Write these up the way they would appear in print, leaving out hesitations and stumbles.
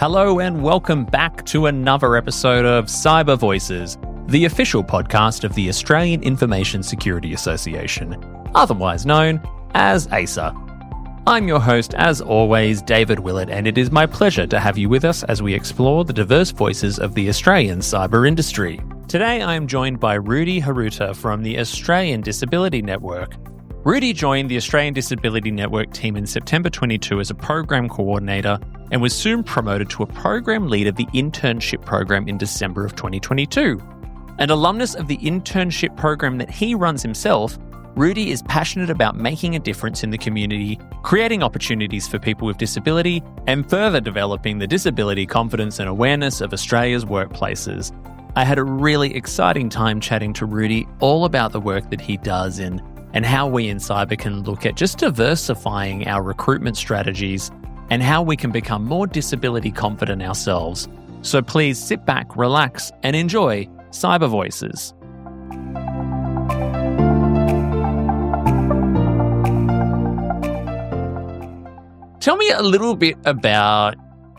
Hello and welcome back to another episode of CyberVoices, the official podcast of the Australian Information Security Association, otherwise known as AISA. I'm your host, as always, David Willett, and it is my pleasure to have you with us as we explore the diverse voices of the Australian cyber industry. Today I am joined by Rudy Haruta from the Australian Disability Network. Rudy joined the Australian Disability Network team in September 22 as a program coordinator and was soon promoted to a program lead of the internship program in December of 2022. An alumnus of the internship program that he runs himself, Rudy is passionate about making a difference in the community, creating opportunities for people with disability, and further developing the disability confidence and awareness of Australia's workplaces. I had a really exciting time chatting to Rudy all about the work that he does and how we in cyber can look at just diversifying our recruitment strategies and how we can become more disability confident ourselves. So please sit back, relax, and enjoy Cyber Voices. Tell me a little bit about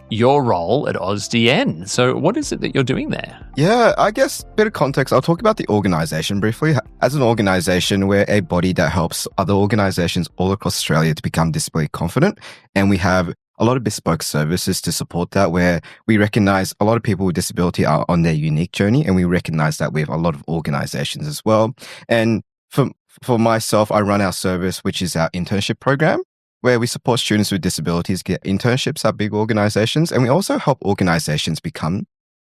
your role at AusDN. So what is it that you're doing there? Yeah, I guess a bit of context. I'll talk about the organization briefly. As an organization, we're a body that helps other organizations all across Australia to become disability confident. And we have a lot of bespoke services to support that, where we recognize a lot of people with disability are on their unique journey. And we recognize that with a lot of organizations as well. And for myself, I run our service, which is our internship program, where we support students with disabilities get internships at big organizations. And we also help organizations become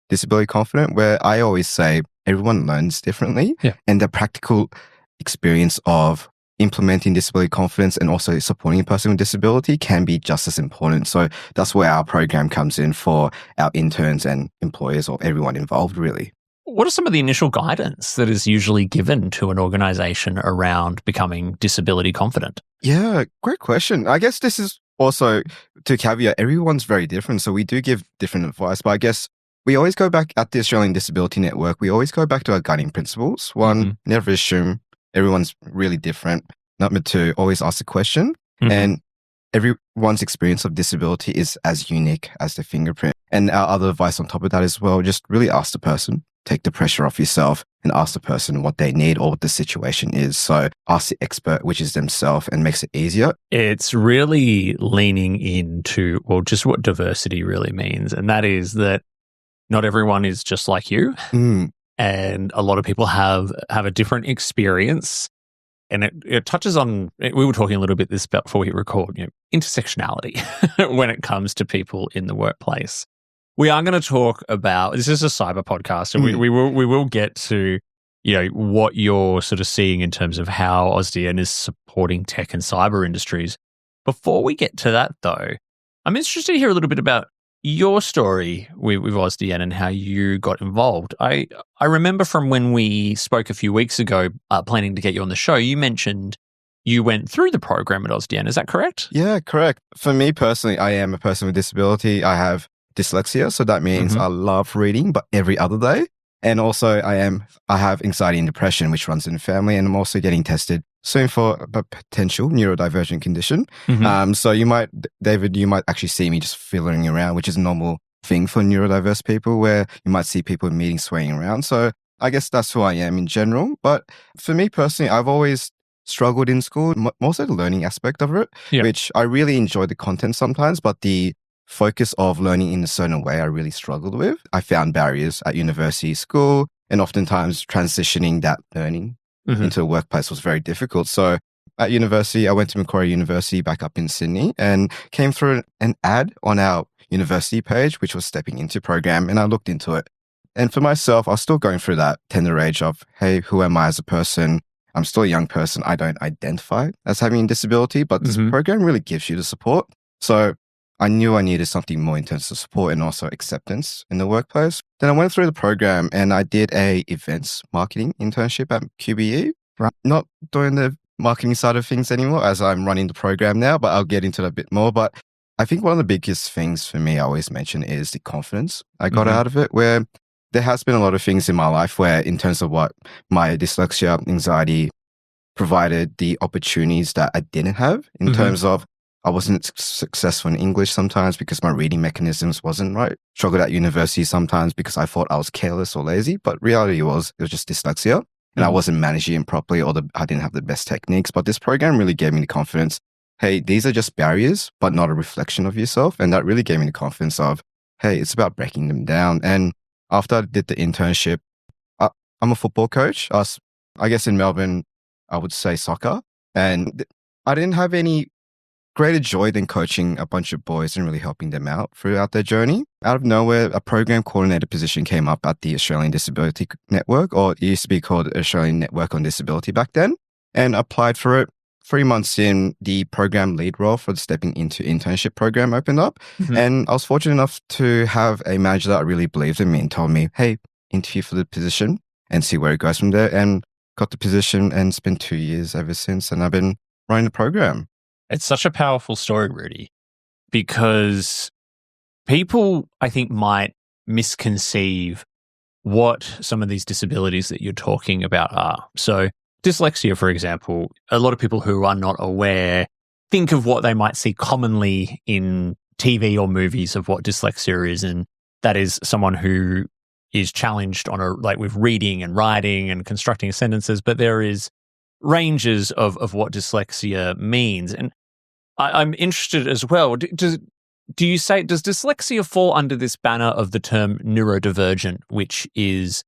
disability confident, where I always say everyone learns differently. Yeah. And the practical experience of implementing disability confidence and also supporting a person with disability can be just as important. So that's where our program comes in for our interns and employers or everyone involved, really. What are some of the initial guidance that is usually given to an organization around becoming disability confident? Yeah, great question. I guess this is also to caveat, everyone's very different. So we do give different advice, but I guess we always go back at the Australian Disability Network. We always go back to our guiding principles. One, never assume everyone's really different. Number two, always ask a question. And everyone's experience of disability is as unique as their fingerprint. And our other advice on top of that as well, just really ask the person. Take the pressure off yourself and ask the person what they need or what the situation is. So ask the expert, which is themselves, and makes it easier. It's really leaning into, well, just what diversity really means. And that is that not everyone is just like you. And a lot of people have a different experience. And it touches on, we were talking a little bit this before we record, intersectionality when it comes to people in the workplace. We are going to talk about, this is a cyber podcast, and we will get to, what you're sort of seeing in terms of how AusDN is supporting tech and cyber industries. Before we get to that, though, I'm interested to hear a little bit about your story with AusDN and how you got involved. I remember from when we spoke a few weeks ago, planning to get you on the show, you mentioned you went through the program at AusDN. Is that correct? Yeah, correct. For me personally, I am a person with disability. I have dyslexia, so that means I love reading, but every other day. And also I have anxiety and depression, which runs in the family, and I'm also getting tested soon for a potential neurodivergent condition. So David, you might actually see me just fiddling around, which is a normal thing for neurodiverse people, where you might see people in meetings swaying around. So I guess that's who I am in general. But for me personally, I've always struggled in school, mostly the learning aspect of it, which I really enjoy the content sometimes, but the focus of learning in a certain way I really struggled with. I found barriers at university, school, and oftentimes transitioning that learning into a workplace was very difficult. So at university, I went to Macquarie University back up in Sydney and came through an ad on our university page, which was stepping into program, and I looked into it. And for myself, I was still going through that tender age of, hey, who am I as a person? I'm still a young person. I don't identify as having a disability, but this program really gives you the support. So I knew I needed something more in terms of support and also acceptance in the workplace. Then I went through the program and I did a events marketing internship at QBE. Right. Not doing the marketing side of things anymore as I'm running the program now, but I'll get into that a bit more. But I think one of the biggest things for me I always mention is the confidence I got out of it, where there has been a lot of things in my life where in terms of what my dyslexia, anxiety provided the opportunities that I didn't have in terms of I wasn't successful in English sometimes because my reading mechanisms wasn't right. Struggled at university sometimes because I thought I was careless or lazy, but reality was it was just dyslexia. And I wasn't managing it properly, or I didn't have the best techniques. But this program really gave me the confidence. Hey, these are just barriers, but not a reflection of yourself. And that really gave me the confidence of, hey, it's about breaking them down. And after I did the internship, I'm a football coach. I guess in Melbourne, I would say soccer. And I didn't have any greater joy than coaching a bunch of boys and really helping them out throughout their journey. Out of nowhere, a program coordinator position came up at the Australian Disability Network, or it used to be called Australian Network on Disability back then, and applied for it. 3 months in, the program lead role for the Stepping Into Internship program opened up. And I was fortunate enough to have a manager that really believed in me and told me, hey, interview for the position and see where it goes from there. And got the position, and it's been 2 years ever since. And I've been running the program. It's such a powerful story, Rudy, because people, I think, might misconceive what some of these disabilities that you're talking about are. So dyslexia, for example, a lot of people who are not aware think of what they might see commonly in TV or movies of what dyslexia is, and that is someone who is challenged with reading and writing and constructing sentences, but there is ranges of what dyslexia means. And I'm interested as well. Do you say, does dyslexia fall under this banner of the term neurodivergent, which is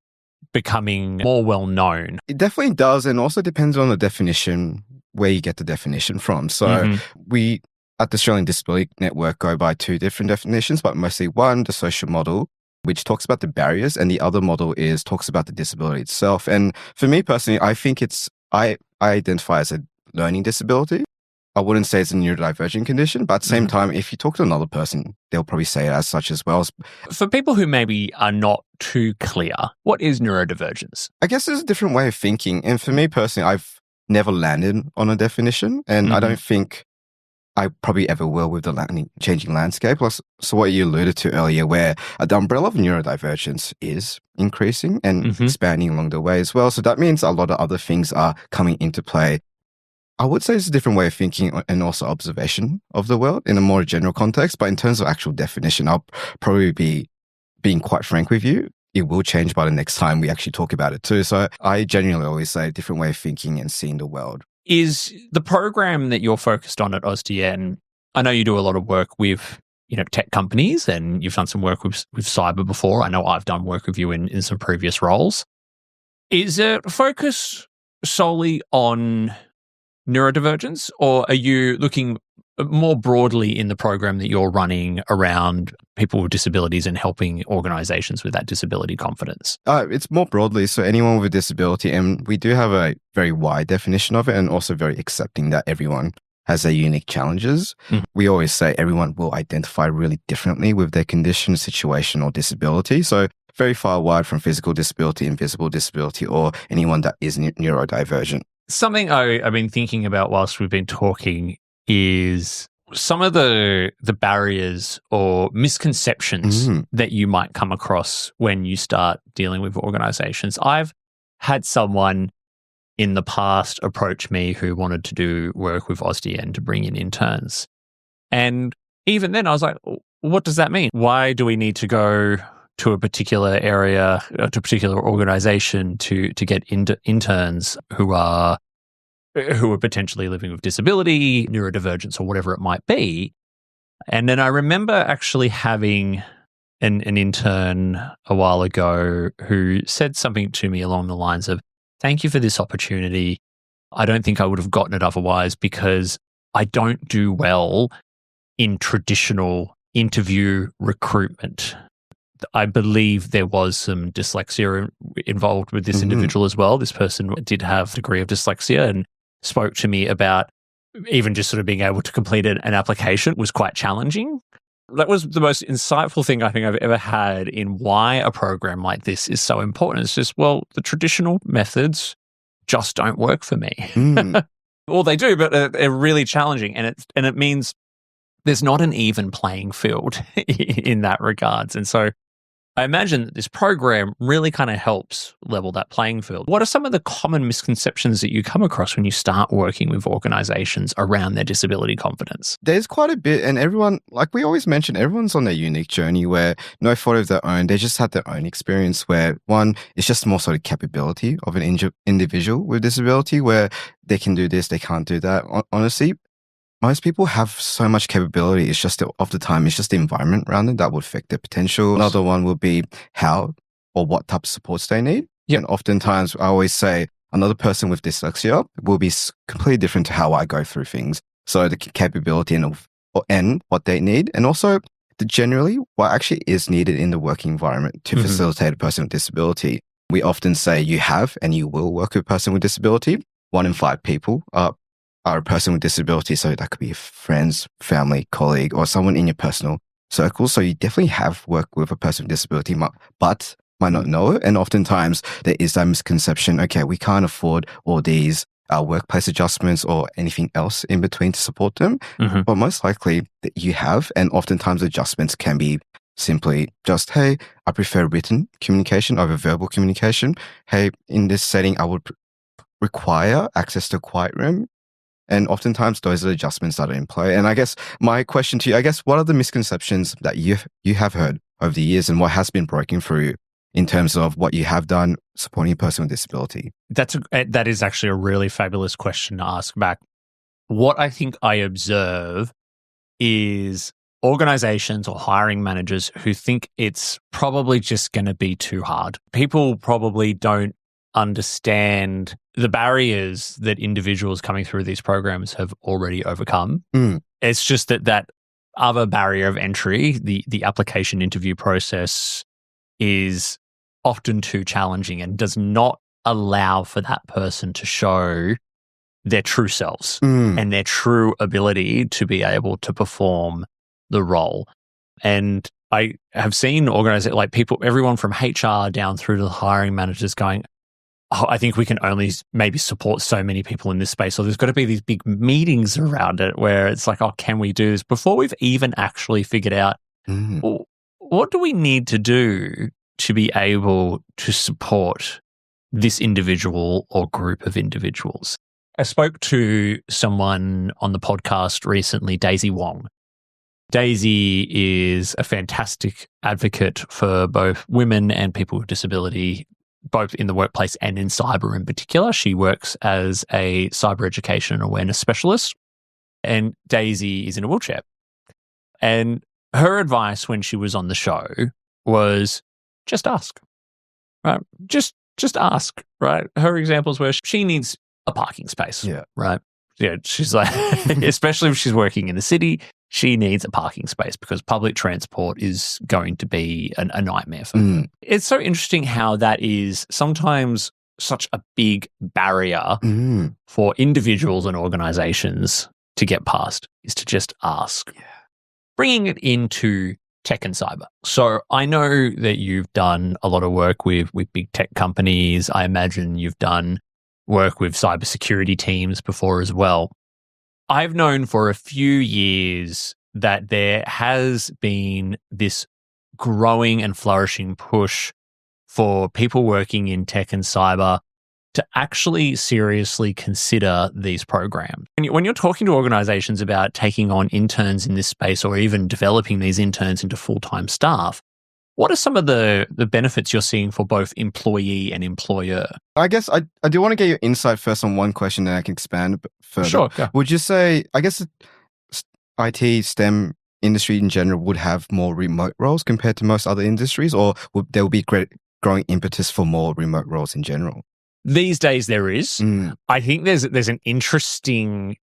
becoming more well known? It definitely does, and also depends on the definition, where you get the definition from. So we at the Australian Disability Network go by 2 different definitions, but mostly one, the social model, which talks about the barriers, and the other model talks about the disability itself. And for me personally, I think I identify as a learning disability. I wouldn't say it's a neurodivergent condition, but at the same time, if you talk to another person, they'll probably say it as such as well. For people who maybe are not too clear, what is neurodivergence? I guess there's a different way of thinking. And for me personally, I've never landed on a definition, and I don't think I probably ever will with the changing landscape. So what you alluded to earlier, where the umbrella of neurodivergence is increasing and expanding along the way as well. So that means a lot of other things are coming into play. I would say it's a different way of thinking and also observation of the world in a more general context. But in terms of actual definition, I'll probably be being quite frank with you. It will change by the next time we actually talk about it too. So I genuinely always say a different way of thinking and seeing the world. Is the program that you're focused on at AusDN, I know you do a lot of work with tech companies, and you've done some work with cyber before. I know I've done work with you in some previous roles. Is it focused solely on neurodivergence, or are you looking more broadly in the program that you're running around people with disabilities and helping organizations with that disability confidence? It's more broadly, so anyone with a disability, and we do have a very wide definition of it, and also very accepting that everyone has their unique challenges. We always say everyone will identify really differently with their condition, situation, or disability. So very far wide from physical disability, invisible disability, or anyone that is neurodivergent. Something I've been thinking about whilst we've been talking is some of the barriers or misconceptions that you might come across when you start dealing with organizations. I've had someone in the past approach me who wanted to do work with AusDN to bring in interns. And even then I was like, what does that mean? Why do we need to go to a particular area, to a particular organization to get interns who are potentially living with disability, neurodivergence, or whatever it might be? And then I remember actually having an intern a while ago who said something to me along the lines of, thank you for this opportunity. I don't think I would have gotten it otherwise because I don't do well in traditional interview recruitment. I believe there was some dyslexia involved with this individual as well. This person did have a degree of dyslexia and spoke to me about even just sort of being able to complete an application was quite challenging. That was the most insightful thing I think I've ever had in why a program like this is so important. It's just, well, the traditional methods just don't work for me. Well, they do, but they're really challenging. And it means there's not an even playing field in that regards. And so I imagine that this program really kind of helps level that playing field. What are some of the common misconceptions that you come across when you start working with organizations around their disability confidence? There's quite a bit, and everyone, like we always mention, everyone's on their unique journey where no fault of their own. They just had their own experience where one, it's just more sort of capability of an individual with disability where they can do this, they can't do that. Honestly, most people have so much capability. It's just of the time, it's just the environment around them that would affect their potential. Another one would be how or what type of supports they need. Yep. And oftentimes, I always say another person with dyslexia will be completely different to how I go through things. So the capability and what they need, and also generally what actually is needed in the working environment to facilitate a person with disability. We often say you have and you will work with a person with disability. 1 in 5 people are a person with disability. So that could be friends, family, colleague, or someone in your personal circle. So you definitely have worked with a person with disability, but might not know it. And oftentimes there is that misconception, okay, we can't afford all these workplace adjustments or anything else in between to support them. But most likely that you have, and oftentimes adjustments can be simply just, hey, I prefer written communication over verbal communication. Hey, in this setting, I would require access to a quiet room. And oftentimes those are the adjustments that are in play. And I guess my question to you, what are the misconceptions that you have heard over the years and what has been breaking through in terms of what you have done supporting a person with disability? That is actually a really fabulous question to ask back. What I think I observe is organizations or hiring managers who think it's probably just going to be too hard. People probably don't understand the barriers that individuals coming through these programs have already overcome. It's just that other barrier of entry, the application interview process, is often too challenging and does not allow for that person to show their true selves and their true ability to be able to perform the role. And I have seen organizations, like people, everyone from HR down through to the hiring managers going, oh, I think we can only maybe support so many people in this space. So there's got to be these big meetings around it where it's like, oh, can we do this? Before we've even actually figured out, well, what do we need to do to be able to support this individual or group of individuals? I spoke to someone on the podcast recently, Daisy Wong. Daisy is a fantastic advocate for both women and people with disability, both in the workplace and in cyber in particular. She works as a cyber education and awareness specialist, and Daisy is in a wheelchair. And her advice when she was on the show was just ask, right? Just ask, right? Her examples were she needs a parking space, right? Yeah, she's like, especially if she's working in the city, she needs a parking space because public transport is going to be a nightmare for her. It's so interesting how that is sometimes such a big barrier for individuals and organizations to get past, is to just ask. Bringing it into tech and cyber. So I know that you've done a lot of work with big tech companies. I imagine you've done work with cybersecurity teams before as well. I've known for a few years that there has been this growing and flourishing push for people working in tech and cyber to actually seriously consider these programs. When you're talking to organizations about taking on interns in this space or even developing these interns into full-time staff, what are some of the benefits you're seeing for both employee and employer? I guess I do want to get your insight first on one question, then I can expand a bit further. Sure. Yeah. Would you say, I guess IT, STEM industry in general would have more remote roles compared to most other industries, or there will be growing impetus for more remote roles in general? These days there is. I think there's an interesting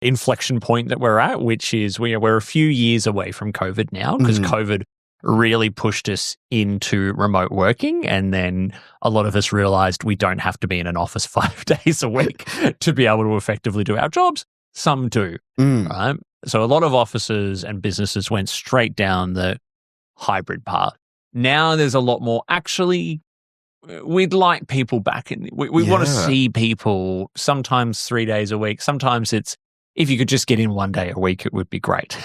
inflection point that we're at, which is we're a few years away from COVID now, because COVID really pushed us into remote working. And then a lot of us realized we don't have to be in an office 5 days a week to be able to effectively do our jobs. Some do, right? So a lot of offices and businesses went straight down the hybrid path. Now there's a lot more, actually, we'd like people back in. We want to see people sometimes 3 days a week. Sometimes it's, if you could just get in 1 day a week, it would be great.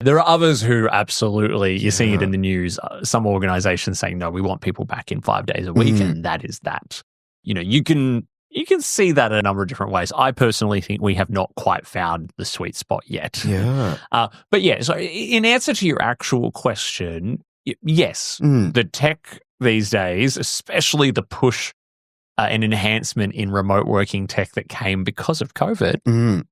There are others who absolutely, you're seeing it in the news, some organizations saying, no, we want people back in 5 days a week, and that is that. You can see that in a number of different ways. I personally think we have not quite found the sweet spot yet. Yeah. But yeah, so in answer to your actual question, yes, the tech these days, especially the push and enhancement in remote working tech that came because of COVID,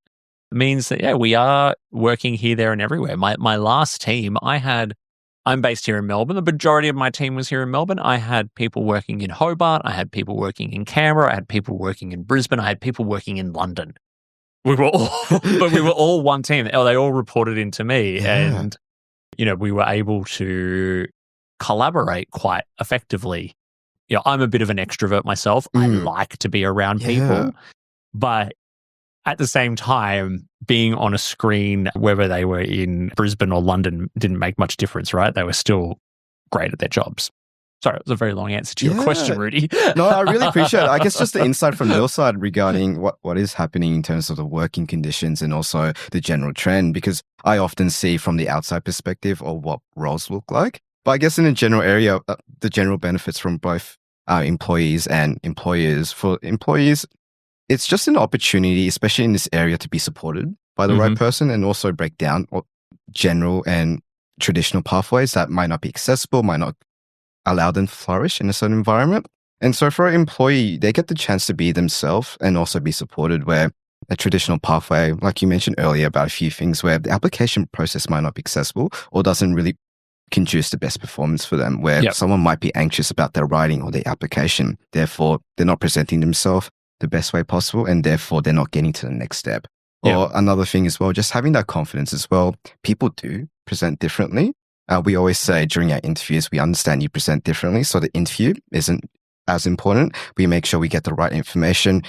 means that, we are working here, there, and everywhere. My last team, I'm based here in Melbourne. The majority of my team was here in Melbourne. I had people working in Hobart. I had people working in Canberra. I had people working in Brisbane. I had people working in London. We were all one team. They all reported into me. And, we were able to collaborate quite effectively. I'm a bit of an extrovert myself. I like to be around people. But at the same time, being on a screen, whether they were in Brisbane or London, didn't make much difference, right? They were still great at their jobs. Sorry, it was a very long answer to your question, Rudy. No, I really appreciate it. I guess just the insight from your side regarding what is happening in terms of the working conditions and also the general trend, because I often see from the outside perspective of what roles look like. But I guess in a general area, the general benefits from both employees and employers. For employees, it's just an opportunity, especially in this area, to be supported by the right person and also break down general and traditional pathways that might not be accessible, might not allow them to flourish in a certain environment. And so for an employee, they get the chance to be themselves and also be supported, where a traditional pathway, like you mentioned earlier about a few things, where the application process might not be accessible or doesn't really conduce the best performance for them, where someone might be anxious about their writing or their application. Therefore, they're not presenting themselves the best way possible, and therefore they're not getting to the next step. Or another thing as well, just having that confidence as well. People do present differently. We always say during our interviews, we understand you present differently, so the interview isn't as important. We make sure we get the right information,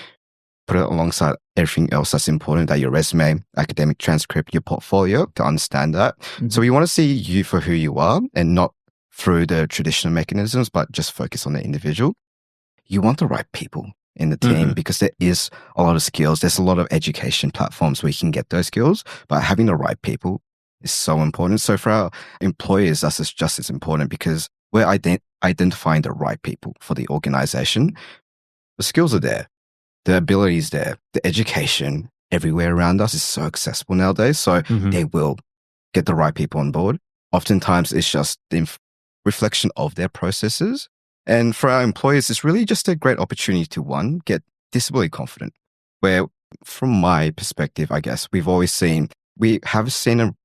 put it alongside everything else that's important, that your resume, academic transcript, your portfolio, to understand that. So we want to see you for who you are and not through the traditional mechanisms, but just focus on the individual. You want the right people in the team because there is a lot of skills. There's a lot of education platforms where you can get those skills, but having the right people is so important. So for our employers, that's just as important, because we're identifying the right people for the organization. The skills are there. The ability is there. The education everywhere around us is so accessible nowadays. So they will get the right people on board. Oftentimes, it's just the reflection of their processes. And for our employers, it's really just a great opportunity to, one, get disability confident, where from my perspective, I guess, we have seen a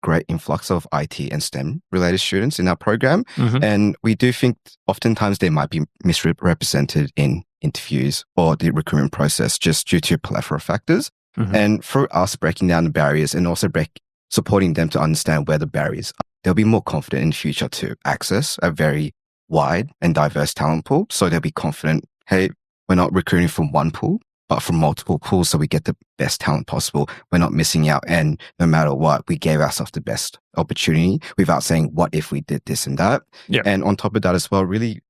great influx of IT and STEM related students in our program. And we do think oftentimes they might be misrepresented in interviews or the recruitment process just due to a plethora of factors. And through us breaking down the barriers and also supporting them to understand where the barriers are, they'll be more confident in the future to access a very wide and diverse talent pool. So they'll be confident, hey, we're not recruiting from one pool, but from multiple pools, so we get the best talent possible. We're not missing out. And no matter what, we gave ourselves the best opportunity without saying, what if we did this and that? And on top of that as well, really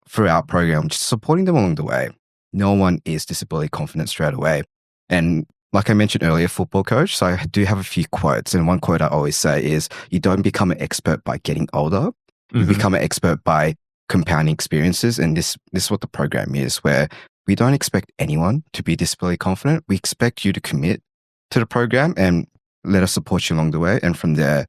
through our program, just supporting them along the way. No one is disability confident straight away. And like I mentioned earlier, football coach. So I do have a few quotes. And one quote I always say is, you don't become an expert by getting older. You become an expert by compounding experiences. And this is what the program is, where we don't expect anyone to be disability confident. We expect you to commit to the program and let us support you along the way. And from there,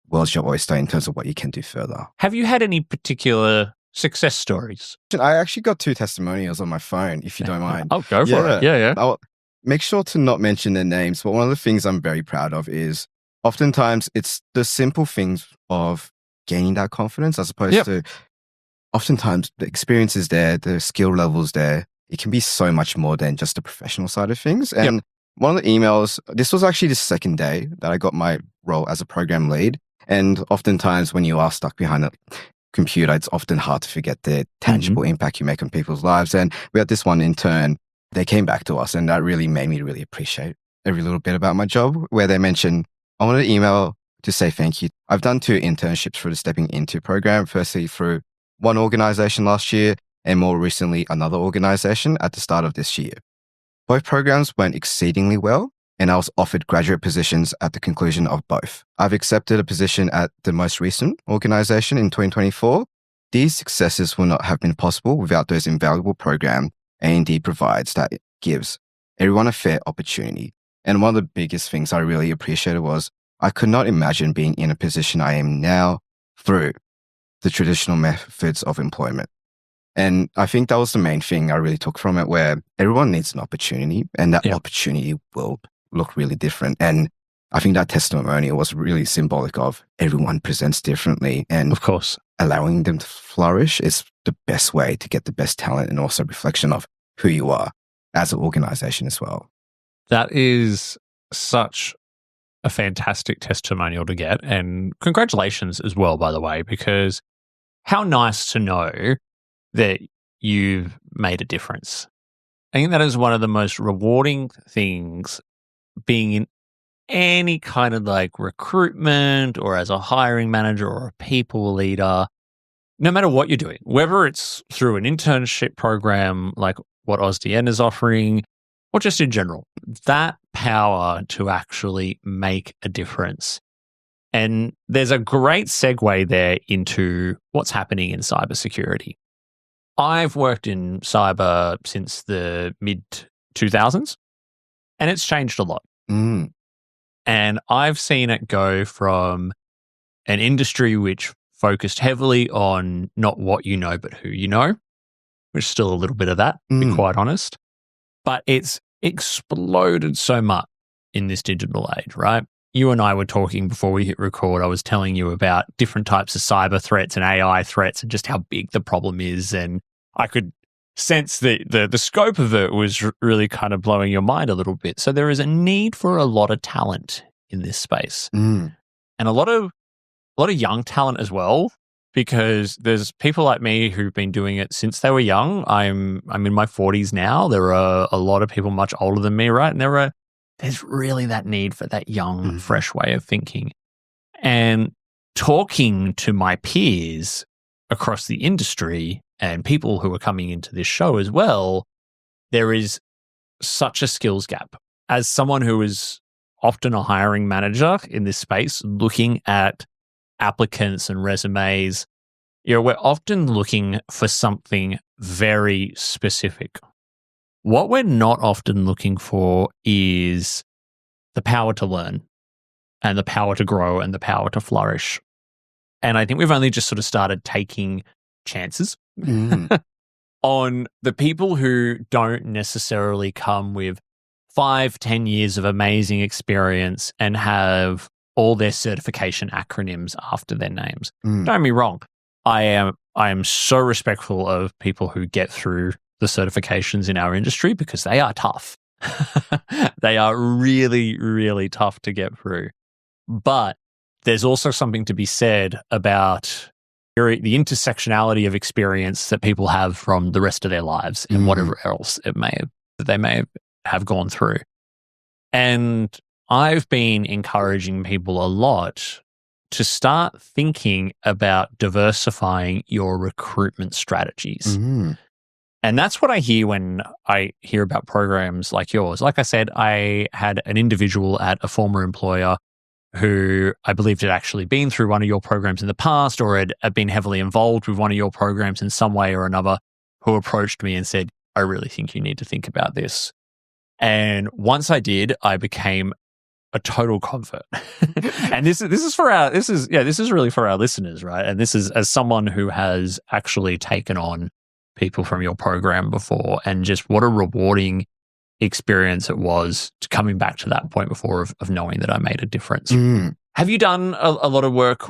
world's your oyster in terms of what you can do further. Have you had any particular success stories? I actually got 2 testimonials on my phone, if you don't mind. Oh, go for it. Yeah. I'll make sure to not mention their names, but one of the things I'm very proud of is oftentimes it's the simple things of gaining that confidence, as opposed to oftentimes the experience is there, the skill levels there. It can be so much more than just the professional side of things. And one of the emails, this was actually the second day that I got my role as a program lead. And oftentimes when you are stuck behind a computer, it's often hard to forget the tangible impact you make on people's lives. And we had this one intern, they came back to us, and that really made me really appreciate every little bit about my job, where they mentioned, I wanted to email to say thank you. I've done 2 internships for the Stepping Into program, firstly through one organization last year, and more recently another organization at the start of this year. Both programs went exceedingly well, and I was offered graduate positions at the conclusion of both. I've accepted a position at the most recent organization in 2024. These successes would not have been possible without those invaluable programs A&D provides that it gives everyone a fair opportunity. And one of the biggest things I really appreciated was I could not imagine being in a position I am now through the traditional methods of employment. And I think that was the main thing I really took from it, where everyone needs an opportunity and that opportunity will look really different. And I think that testimonial was really symbolic of everyone presents differently. And of course, allowing them to flourish is the best way to get the best talent and also reflection of who you are as an organization as well. That is such a fantastic testimonial to get. And congratulations as well, by the way, because how nice to know that you've made a difference. I think that is one of the most rewarding things being in any kind of like recruitment or as a hiring manager or a people leader, no matter what you're doing, whether it's through an internship program like what AusDN is offering, or just in general, that power to actually make a difference. And there's a great segue there into what's happening in cybersecurity. I've worked in cyber since the mid-2000s, and it's changed a lot. Mm. And I've seen it go from an industry which focused heavily on not what you know, but who you know, which is still a little bit of that, to be quite honest. But it's exploded so much in this digital age, right? You and I were talking before we hit record. I was telling you about different types of cyber threats and AI threats and just how big the problem is. And I could sense that the scope of it was really kind of blowing your mind a little bit. So there is a need for a lot of talent in this space, and a lot of young talent as well, because there's people like me who've been doing it since they were young. I'm in my 40s now. There are a lot of people much older than me, right? And there's really that need for that young, fresh way of thinking. And talking to my peers across the industry and people who are coming into this show as well, there is such a skills gap. As someone who is often a hiring manager in this space, looking at applicants and resumes, we're often looking for something very specific. What we're not often looking for is the power to learn and the power to grow and the power to flourish. And I think we've only just sort of started taking chances on the people who don't necessarily come with 5-10 years of amazing experience and have all their certification acronyms after their names. Don't get me wrong. I am so respectful of people who get through the certifications in our industry because they are tough. They are really, really tough to get through. But there's also something to be said about the intersectionality of experience that people have from the rest of their lives and whatever else they may have gone through. And I've been encouraging people a lot to start thinking about diversifying your recruitment strategies. And that's what I hear when I hear about programs like yours. Like I said, I had an individual at a former employer who I believed had actually been through one of your programs in the past or had been heavily involved with one of your programs in some way or another, who approached me and said, I really think you need to think about this. And once I did, I became a total convert. And this is really for our listeners, right? And this is as someone who has actually taken on people from your program before, and just what a rewarding experience it was to coming back to that point before of knowing that I made a difference. Have you done a lot of work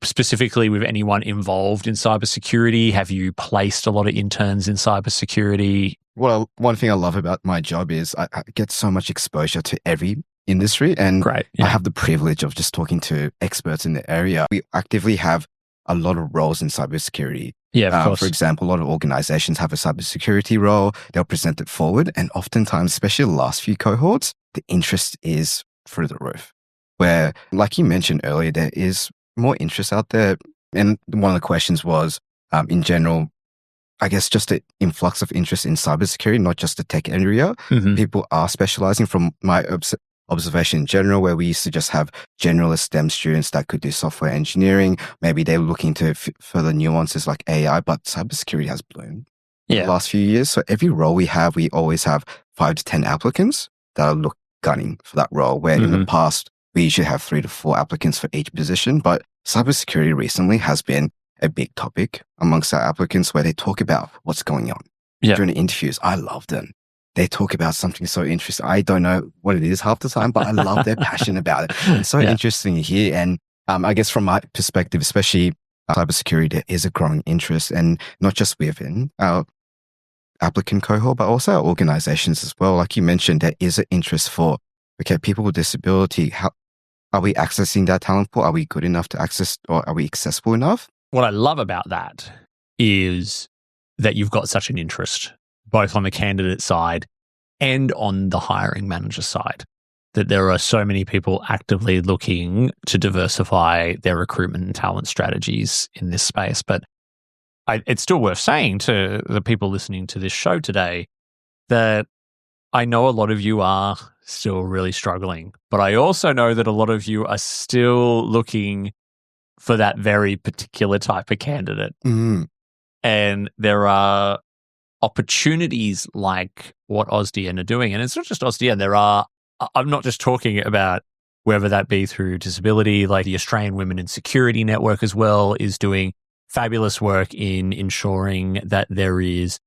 specifically with anyone involved in cybersecurity? Have you placed a lot of interns in cybersecurity? Well, one thing I love about my job is I get so much exposure to every industry, and I have the privilege of just talking to experts in the area. We actively have a lot of roles in cybersecurity. Yeah, of course. For example, a lot of organizations have a cybersecurity role. They'll present it forward, and oftentimes, especially the last few cohorts, the interest is through the roof. Where, like you mentioned earlier, there is more interest out there. And one of the questions was, in general, I guess, just the influx of interest in cybersecurity, not just the tech area. People are specializing from my observation in general, where we used to just have generalist STEM students that could do software engineering. Maybe they were looking to further nuances like AI, but cybersecurity has bloomed in the last few years. So every role we have, we always have 5 to 10 applicants that are gunning for that role, where in the past, we usually have 3 to 4 applicants for each position. But cybersecurity recently has been a big topic amongst our applicants, where they talk about what's going on during the interviews. I love them. They talk about something so interesting. I don't know what it is half the time, but I love their passion about it. It's so interesting to hear. And I guess from my perspective, especially cybersecurity, there is a growing interest, and not just within our applicant cohort, but also our organizations as well. Like you mentioned, there is an interest for, okay, people with disability. How are we accessing that talent pool? Are we good enough to access, or are we accessible enough? What I love about that is that you've got such an interest, both on the candidate side and on the hiring manager side, that there are so many people actively looking to diversify their recruitment and talent strategies in this space. But it's still worth saying to the people listening to this show today that I know a lot of you are still really struggling, but I also know that a lot of you are still looking for that very particular type of candidate. And there are opportunities like what AusDN are doing. And it's not just AusDN. I'm not just talking about whether that be through disability, like the Australian Women in Security Network as well is doing fabulous work in ensuring that there is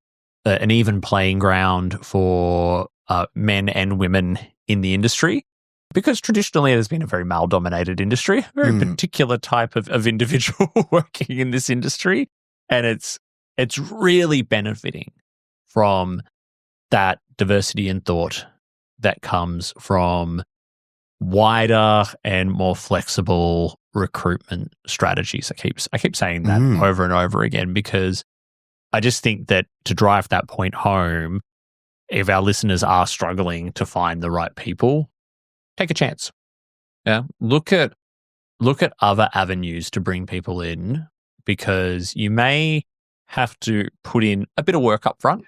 an even playing ground for men and women in the industry. Because traditionally it has been a very male-dominated industry, a very particular type of individual working in this industry. And it's really benefiting from that diversity in thought that comes from wider and more flexible recruitment strategies. I keep saying that over and over again, because I just think that to drive that point home, if our listeners are struggling to find the right people, take a chance. Yeah. Look at other avenues to bring people in, because you may have to put in a bit of work up front.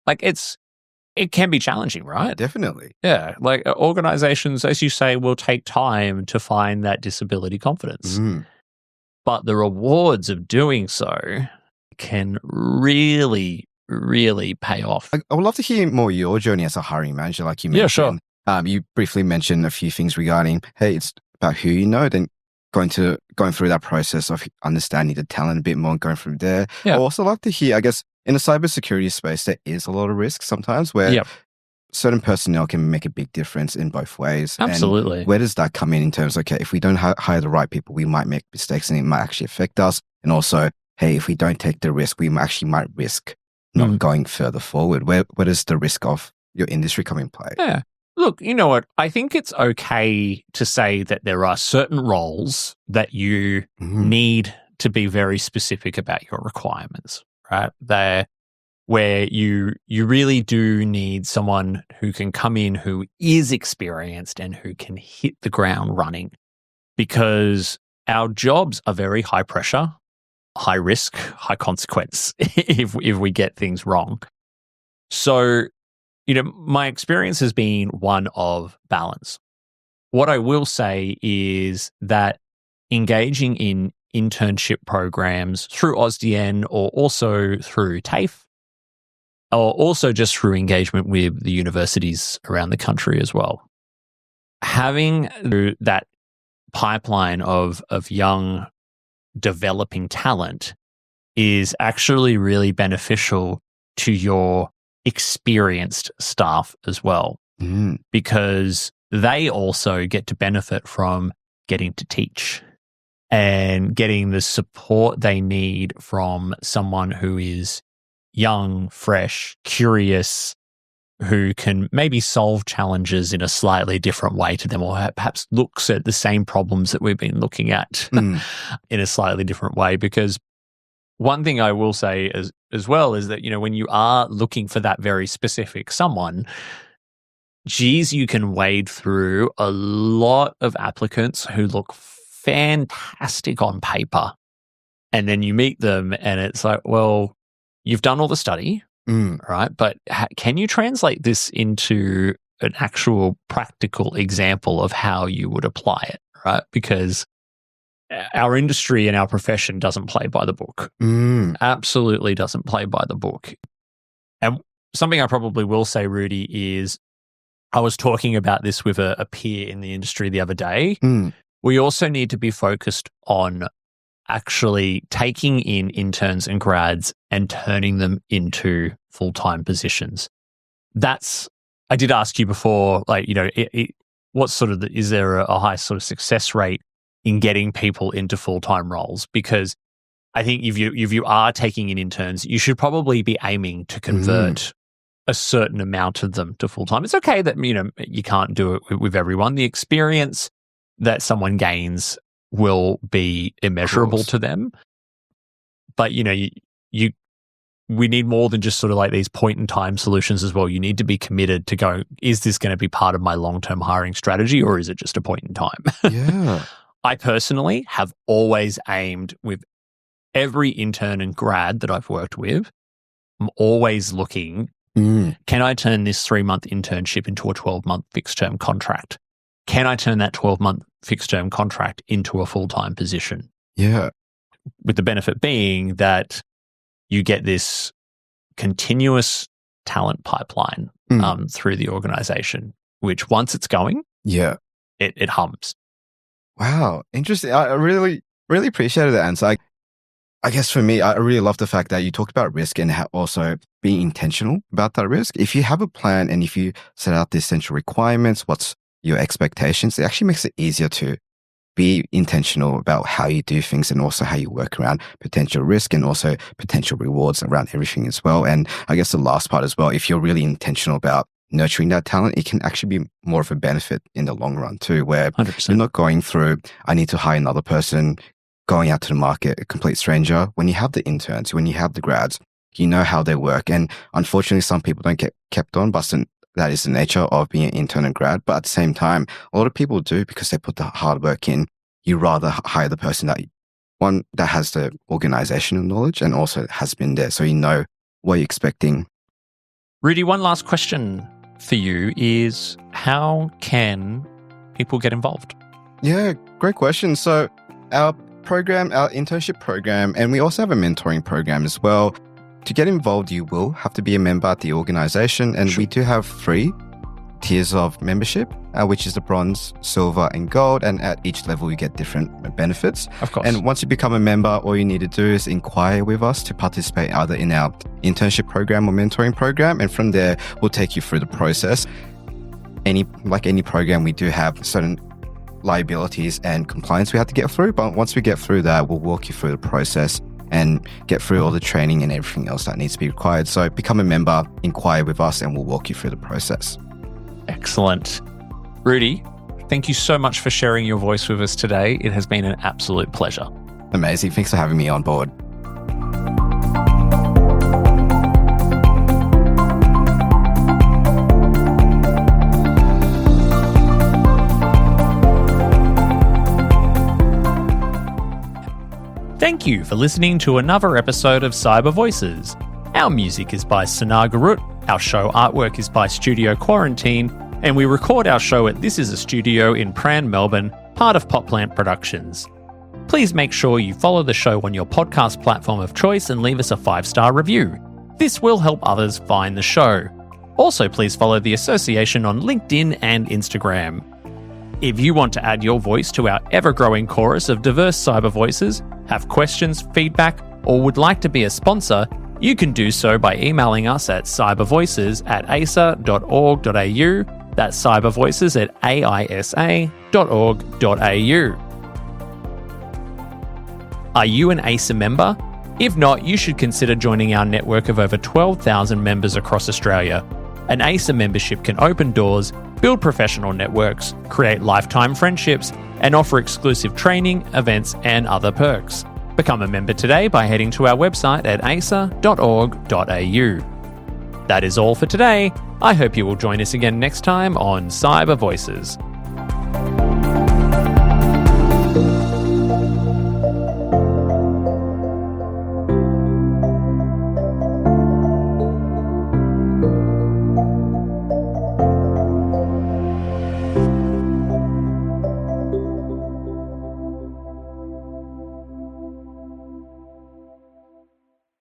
Like it can be challenging, right? Definitely. Yeah. Like organizations, as you say, will take time to find that disability confidence. But the rewards of doing so can really, really pay off. I would love to hear more your journey as a hiring manager, like you mentioned. Yeah, sure. You briefly mentioned a few things regarding, hey, it's about who you know, then going through that process of understanding the talent a bit more and going from there. Yeah. I'd also like to hear, I guess, in the cybersecurity space, there is a lot of risk sometimes where certain personnel can make a big difference in both ways. Absolutely. And where does that come in terms of, okay, if we don't hire the right people, we might make mistakes and it might actually affect us. And also, hey, if we don't take the risk, we might risk not going further forward. Where does the risk of your industry come in play? Yeah. Look, you know what? I think it's okay to say that there are certain roles that you need to be very specific about your requirements, right? Where you really do need someone who can come in, who is experienced and who can hit the ground running, because our jobs are very high pressure, high risk, high consequence if we get things wrong. So, you know, my experience has been one of balance. What I will say is that engaging in internship programs through AusDN or also through TAFE, or also just through engagement with the universities around the country as well, having that pipeline of young developing talent is actually really beneficial to your experienced staff as well, because they also get to benefit from getting to teach and getting the support they need from someone who is young, fresh, curious, who can maybe solve challenges in a slightly different way to them, or perhaps looks at the same problems that we've been looking at in a slightly different way. Because one thing I will say as well is that, you know, when you are looking for that very specific someone, geez, you can wade through a lot of applicants who look fantastic on paper. And then you meet them and it's like, well, you've done all the study, right? But can you translate this into an actual practical example of how you would apply it, right? Because our industry and our profession doesn't play by the book. Absolutely doesn't play by the book. And something I probably will say, Rudy, is I was talking about this with a peer in the industry the other day. We also need to be focused on actually taking in interns and grads and turning them into full-time positions. I did ask you before, like, you know, what sort of, is there a high sort of success rate in getting people into full-time roles? Because I think if you are taking in interns, you should probably be aiming to convert a certain amount of them to full-time. It's okay that, you know, you can't do it with everyone. The experience that someone gains will be immeasurable to them. But, you know, we need more than just sort of like these point-in-time solutions as well. You need to be committed to go, is this going to be part of my long-term hiring strategy, or is it just a point in time? Yeah. I personally have always aimed with every intern and grad that I've worked with, I'm always looking, can I turn this 3-month internship into a 12-month fixed-term contract? Can I turn that 12-month fixed-term contract into a full-time position? Yeah. With the benefit being that you get this continuous talent pipeline through the organization, which once it's going, it hums. Wow. Interesting. I really, really appreciated the answer. I guess for me, I really love the fact that you talked about risk and also being intentional about that risk. If you have a plan and if you set out the essential requirements, what's your expectations, it actually makes it easier to be intentional about how you do things and also how you work around potential risk and also potential rewards around everything as well. And I guess the last part as well, if you're really intentional about nurturing that talent, it can actually be more of a benefit in the long run too, where 100%. You're not going through, I need to hire another person, going out to the market, a complete stranger. When you have the interns, when you have the grads, you know how they work. And unfortunately, some people don't get kept on, but that is the nature of being an intern and grad. But at the same time, a lot of people do because they put the hard work in. You rather hire the person that has the organizational knowledge and also has been there. So you know what you're expecting. Rudy, one last question for you is, how can people get involved? Yeah, great question. So our internship program, and we also have a mentoring program as well. To get involved, you will have to be a member at the organization, and we do have 3 tiers of membership, which is the bronze, silver, and gold. And at each level, you get different benefits. Of course. And once you become a member, all you need to do is inquire with us to participate either in our internship program or mentoring program. And from there, we'll take you through the process. Like any program, we do have certain liabilities and compliance we have to get through. But once we get through that, we'll walk you through the process and get through all the training and everything else that needs to be required. So become a member, inquire with us, and we'll walk you through the process. Excellent. Rudy, thank you so much for sharing your voice with us today. It has been an absolute pleasure. Amazing. Thanks for having me on board. Thank you for listening to another episode of CyberVoices. Our music is by Sanar Garut, our show artwork is by Studio Quarantine, and we record our show at This Is a Studio in Pran, Melbourne, part of Popplant Productions. Please make sure you follow the show on your podcast platform of choice and leave us a 5-star review. This will help others find the show. Also, please follow the association on LinkedIn and Instagram. If you want to add your voice to our ever-growing chorus of diverse cyber voices, have questions, feedback, or would like to be a sponsor, you can do so by emailing us at cybervoices@aisa.org.au. That's cybervoices@aisa.org.au. Are you an AISA member? If not, you should consider joining our network of over 12,000 members across Australia. An AISA membership can open doors, build professional networks, create lifetime friendships, and offer exclusive training, events, and other perks. Become a member today by heading to our website at aisa.org.au. That is all for today. I hope you will join us again next time on Cyber Voices.